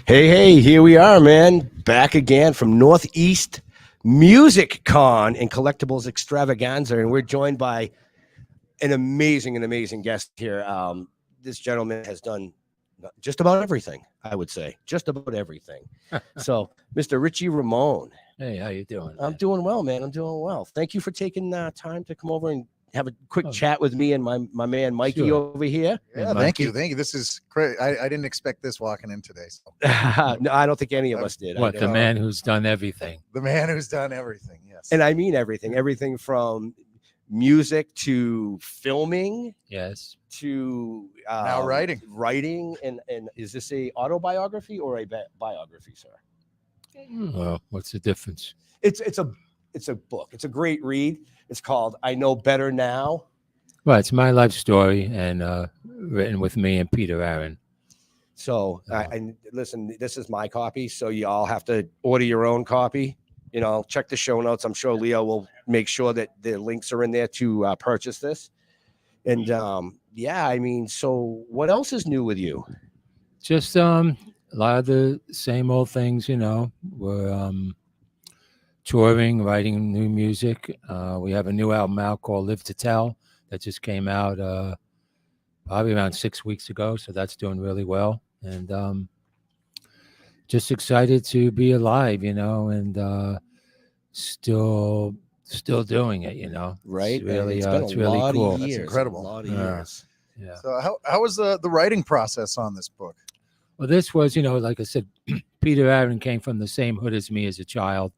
Hey, here we are, man. Back again from Northeast Music Con and Collectibles Extravaganza. And we're joined by an amazing guest here. This gentleman has done just about everything, I would say. Just about everything. So, Mr. Richie Ramone. Hey, how you doing? I'm doing well, man. I'm doing well. Thank you for taking time to come over and have a quick chat with me and my man Mikey over here. Yeah, thank you. This is great. I didn't expect this walking in today. So. No, I don't think any of us did. What, the man who's done everything? The man who's done everything, yes. And I mean everything from music to filming, yes, to now writing. And is this a autobiography or a biography, sir? Well, what's the difference? It's a book. It's a great read. It's called I Know Better Now. Well, it's my life story and written with me and Peter Aaron. So I listen, this is my copy, so you all have to order your own copy. You know, check the show notes. I'm sure Leo will make sure that the links are in there to purchase this. And yeah, I mean, so what else is new with you? Just a lot of the same old things, you know. We're touring, writing new music. We have a new album out called Live to Tell that just came out probably around 6 weeks ago. So that's doing really well. And just excited to be alive, you know, and still doing it, you know. Right. It's really, it's really cool. That's incredible. A lot of years. Yeah. So how was the writing process on this book? Well, this was, you know, like I said, Peter Aaron came from the same hood as me as a child.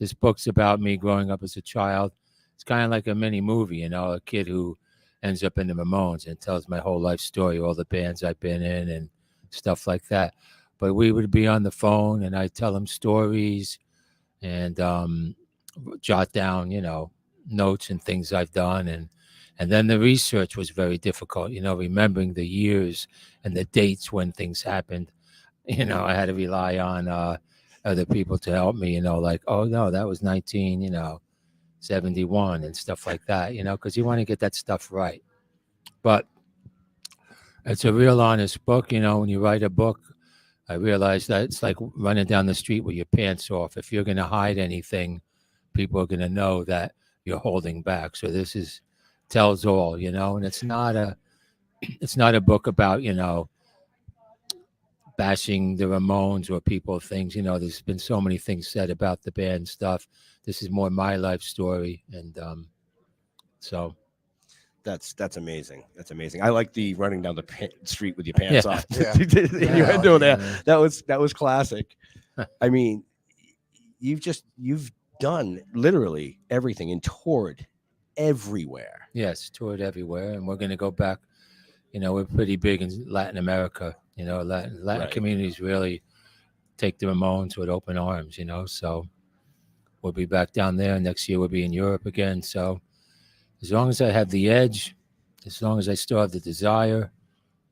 This book's about me growing up as a child. It's kind of like a mini movie, you know, a kid who ends up in the Ramones and tells my whole life story, all the bands I've been in and stuff like that. But we would be on the phone and I'd tell him stories and jot down, you know, notes and things I've done. And then the research was very difficult, you know, remembering the years and the dates when things happened. You know, I had to rely on other people to help me, you know, like, oh, no, that was 1971 and stuff like that, you know, because you want to get that stuff right. But it's a real honest book, you know. When you write a book, I realized that it's like running down the street with your pants off. If you're going to hide anything, people are going to know that you're holding back. So this tells all, you know, and it's not a book about, you know, bashing the Ramones or people things, you know. There's been so many things said about the band stuff. This is more my life story. And so that's amazing. That's amazing. I like the running down the street with your pants off. Yeah. You had doing that. That was classic. I mean, you've done literally everything and toured everywhere. Yes, toured everywhere. And we're going to go back. You know, we're pretty big in Latin America. You know, Latin Right. communities really take the Ramones with open arms, you know. So we'll be back down there. Next year we'll be in Europe again. So as long as I have the edge, as long as I still have the desire,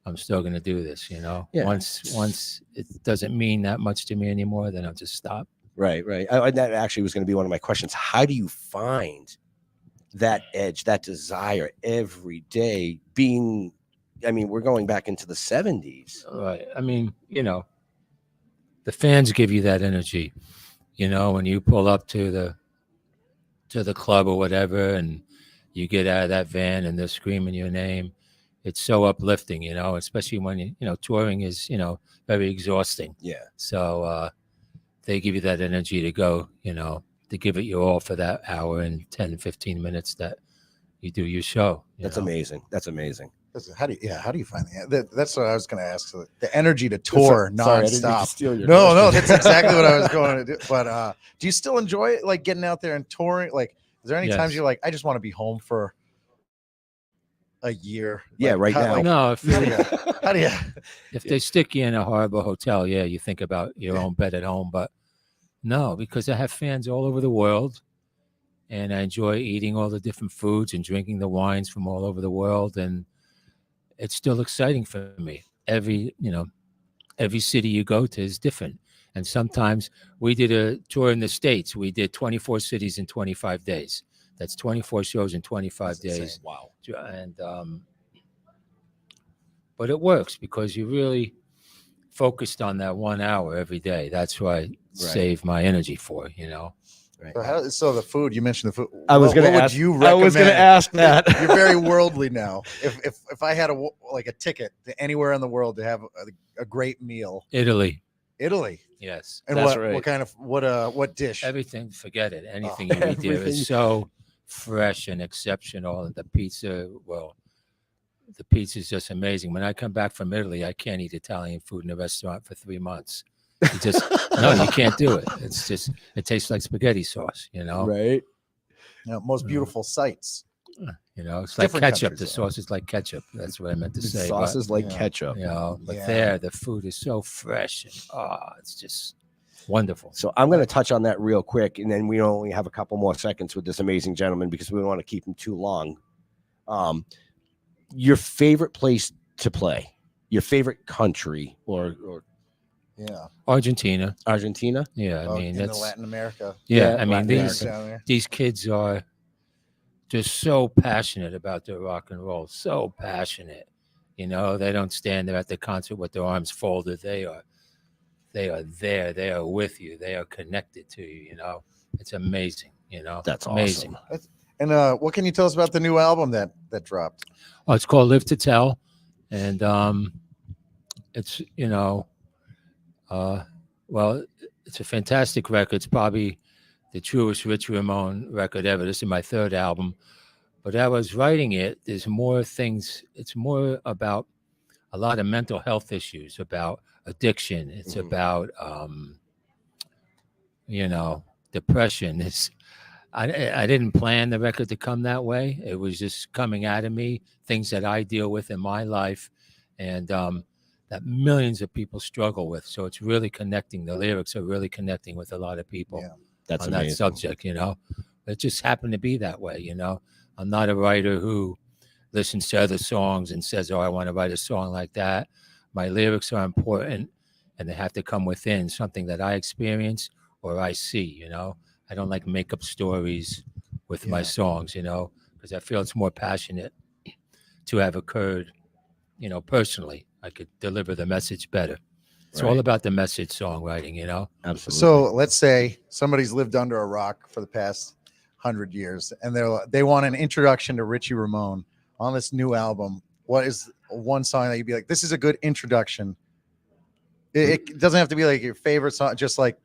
I'm still going to do this, you know. Yeah. Once it doesn't mean that much to me anymore, then I'll just stop. Right. That actually was going to be one of my questions. How do you find that edge, that desire every day being, I mean, we're going back into the 70s. Right. I mean, you know, the fans give you that energy, you know, when you pull up to the club or whatever, and you get out of that van and they're screaming your name. It's so uplifting, you know, especially when, you know, touring is, you know, very exhausting. Yeah. So they give you that energy to go, you know, to give it your all for that hour and 10, 15 minutes that you do your show. That's amazing. That's amazing. How do you find that? That's what I was going to ask. So the energy to tour nonstop. Sorry, I didn't mean to steal your No, that's exactly what I was going to do. But do you still enjoy it, like getting out there and touring? Like, is there any times you're like, I just want to be home for a year? Yeah, like, right now. Like, No, how do you? if they stick you in a harbor hotel, yeah, you think about your own bed at home. But no, because I have fans all over the world, and I enjoy eating all the different foods and drinking the wines from all over the world, and it's still exciting for me. Every city you go to is different. And sometimes we did a tour in the States. We did 24 cities in 25 days. That's 24 shows in 25 days. Insane. Wow. And but it works because you really focused on that 1 hour every day. That's what I save my energy for, you know. Right. So the food, you mentioned the food. I was going to ask. I was going to ask that. You're very worldly now. If I had a ticket to anywhere in the world to have a great meal, Italy. Yes. And what kind of what dish? Everything. Forget it. Anything you eat there is so fresh and exceptional. And the pizza, the pizza is just amazing. When I come back from Italy, I can't eat Italian food in a restaurant for 3 months. You just no, you can't do it. It's just it tastes like spaghetti sauce, you know. Right. Most beautiful sights. You know, it's like ketchup. The sauce is like ketchup. That's what I meant to say. The sauce is like ketchup. You know, but there the food is so fresh and it's just wonderful. So I'm going to touch on that real quick, and then we only have a couple more seconds with this amazing gentleman because we don't want to keep him too long. Your favorite place to play, your favorite country, or Argentina. Yeah, I mean that's Latin America. Yeah, I mean these kids are just so passionate about their rock and roll, so passionate. You know, they don't stand there at the concert with their arms folded. They are there. They are with you. They are connected to you. You know, it's amazing. You know, that's amazing. Awesome. And what can you tell us about the new album that dropped? Oh, it's called Live to Tell, and it's it's a fantastic record. It's probably the truest Richie Ramone record ever. This is my third album, but I was writing it. There's more things. It's more about a lot of mental health issues, about addiction. It's about depression. I didn't plan the record to come that way. It was just coming out of me, things that I deal with in my life, and that millions of people struggle with. So it's really connecting. The lyrics are really connecting with a lot of people that's on amazing. That subject, you know. It just happened to be that way, you know. I'm not a writer who listens to other songs and says, oh, I want to write a song like that. My lyrics are important, and they have to come within something that I experience or I see, you know. I don't like make up stories with my songs, you know, because I feel it's more passionate to have occurred, you know, personally. I could deliver the message better. It's all about the message songwriting, you know. Absolutely. So let's say somebody's lived under a rock for the past 100 years, and they want an introduction to Richie Ramone on this new album. What is one song that you'd be like, this is a good introduction? It doesn't have to be like your favorite song, just like.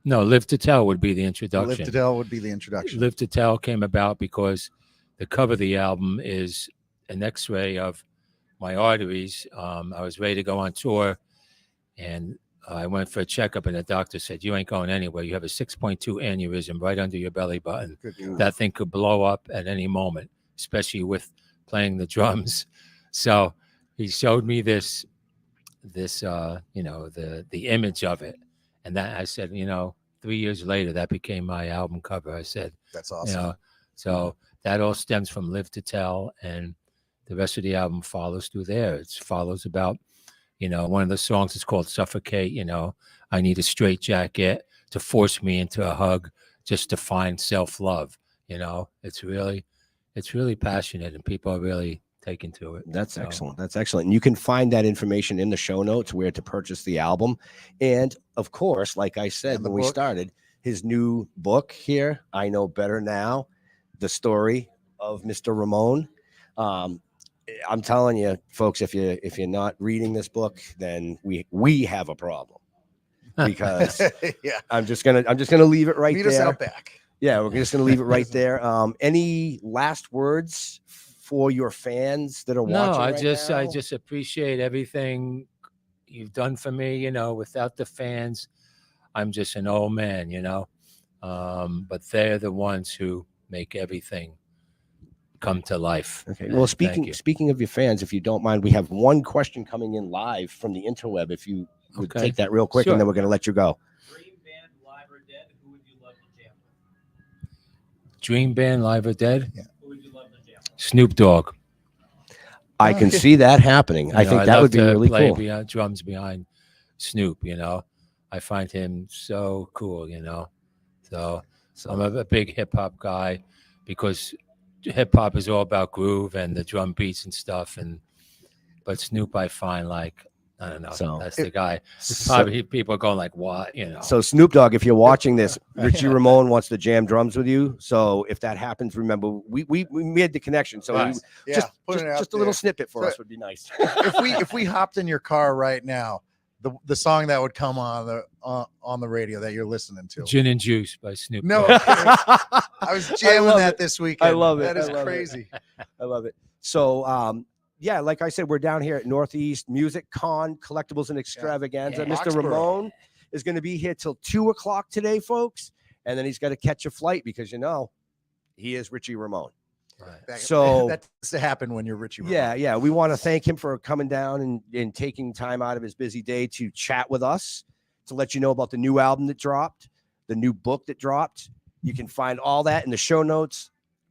No, Live to Tell would be the introduction. Live to Tell would be the introduction. Live to Tell came about because the cover of the album is an X-ray of my arteries. I was ready to go on tour, and I went for a checkup, and the doctor said, you ain't going anywhere. You have a 6.2 aneurysm right under your belly button. That thing could blow up at any moment, especially with playing the drums. So he showed me this the image of it. And that I said, 3 years later, that became my album cover. I said, that's awesome. So that all stems from Live to Tell, and the rest of the album follows through there. It follows about, one of the songs is called Suffocate. I need a straitjacket to force me into a hug just to find self-love. It's really passionate, and people are really taken to it. That's excellent. That's excellent. And you can find that information in the show notes where to purchase the album. And of course, like I said, when we started, his new book here, I Know Better Now, the story of Mr. Ramone. I'm telling you, folks, if you're not reading this book, then we have a problem, because I'm just gonna leave it right there. Meet us out back. Yeah, we're just gonna leave it right there. Any last words for your fans that are watching? No, I just appreciate everything you've done for me. Without the fans, I'm just an old man. But they're the ones who make everything come to life. Okay. Well, speaking of your fans, if you don't mind, we have one question coming in live from the interweb. If you would take that real quick, and then we're going to let you go. Dream band, live or dead? Who would you love to jam with? Dream band, live or dead? Yeah. Who would you love to jam with? Snoop Dogg. I can see that happening. I think that would be really cool. Play drums behind Snoop. I find him so cool. So I'm a big hip hop guy, because hip hop is all about groove and the drum beats and stuff. But Snoop, I find like I don't know. So- That's the guy. So, Probably people are going like, what? You know. so Snoop Dogg, if you're watching this, Richie Ramone wants to jam drums with you. So if that happens, remember we made the connection. So Right. Yeah, just putting it out just a little there. snippet for So- us would be nice. if we hopped in your car right now, the song that would come on the radio that you're listening to. Gin and Juice by Snoop No, Dogg. I was jamming love that it. this weekend. I love it. That is I love it. crazy. I love it. So yeah, like I said, we're down here at Northeast Music Con, Collectibles and Extravaganza. Yeah. Mr. Foxborough. Ramone is going to be here till 2:00 today, folks. And then he's got to catch a flight because, you know, he is Richie Ramone. Right. So- that has to happen when you're Richie Ramone. Yeah. We want to thank him for coming down and taking time out of his busy day to chat with us, to let you know about the new album that dropped, the new book that dropped. You can find all that in the show notes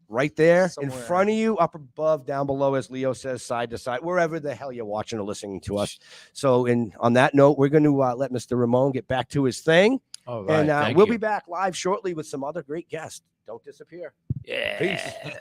right there Somewhere. in front of you, up above, down below, as Leo says, side to side, wherever the hell you're watching or listening to us. So, on that note, we're going to let Mr. Ramone get back to his thing. All right. And thank we'll you. be back live shortly with some other great guests. Don't disappear. Yeah. Peace.